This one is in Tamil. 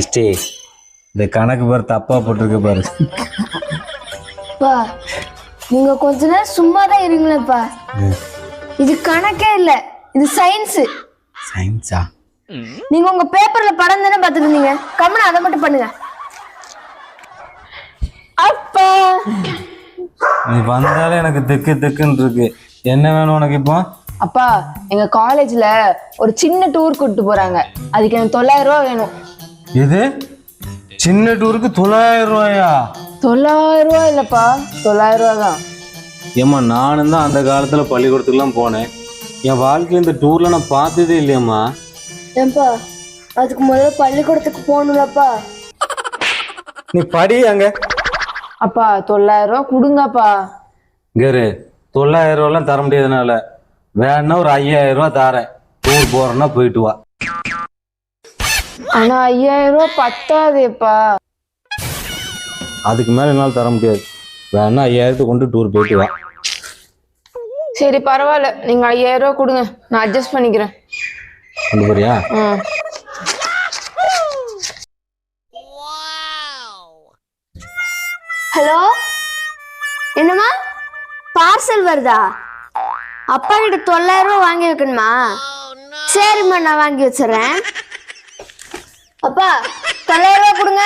இஷ்டே இந்த கணக்கு பாரு தப்பா போட்டிருக்க பாரு. நீங்க கொஞ்ச நேரம் சும்மா தான் இருங்களேப்பா. இது கணக்கே இல்ல, இது சயின்ஸ். சயின்ஸா? நீங்க உங்க பேப்பர்ல படம் தானே பார்த்துட்டு இருந்தீங்க, கம்மனா அதை மட்டும் பண்ணுங்க. அப்பா நீ வந்தாலே எனக்கு திக்கு திக்குன்னு இருக்கு. என்ன வேணும் உனக்கு இப்போ? அப்பா, எங்க காலேஜ்ல ஒரு சின்ன டூர் கூட்டு போறாங்க, அதுக்கு எனக்கு 900 ரூபா வேணும். இது சின்ன டூருக்கு 900 ரூபாயா? 900 ரூபா இல்லப்பா, 900 ரூபா தான். ஏம்மா நானும் தான் அந்த காலத்துல பள்ளிக்கூடத்துக்குலாம் போனேன். என் வாழ்க்கையில் இந்த டூர்ல நான் பார்த்ததே இல்லையம்மா. ஏன்பா அதுக்கு முதல்ல பள்ளிக்கூடத்துக்கு போகணும்லப்பா. நீ படி அங்க. அப்பா 900 ரூபா கொடுங்கப்பா. கேரு 900 ரூபாலாம் தர முடியாதனால வேணா ஒரு 5000 ரூபா தரேன். டூர் போறேன்னா போயிட்டு வா. ஆனா 5000 ரூபா பத்தாதேப்பா. அதுக்கு மேல என்னால் தர முடியாது. வேணா 5000 கொண்டு டூர் போயிட்டு வா. சரி பரவாயில்ல, நீங்க 5000 ரூபா கொடுங்க, நான் அட்ஜஸ்ட் பண்ணிக்கிறேன். கொண்டு போறியா? ஹலோ, என்னம்மா பார்சல் வருதா? அப்பா கிட்ட 900 ரூபா வாங்கி வைக்கணுமா? சரிம்மா, நான் வாங்கி வச்சிடறேன். அப்பா 900 ரூபா கொடுங்க.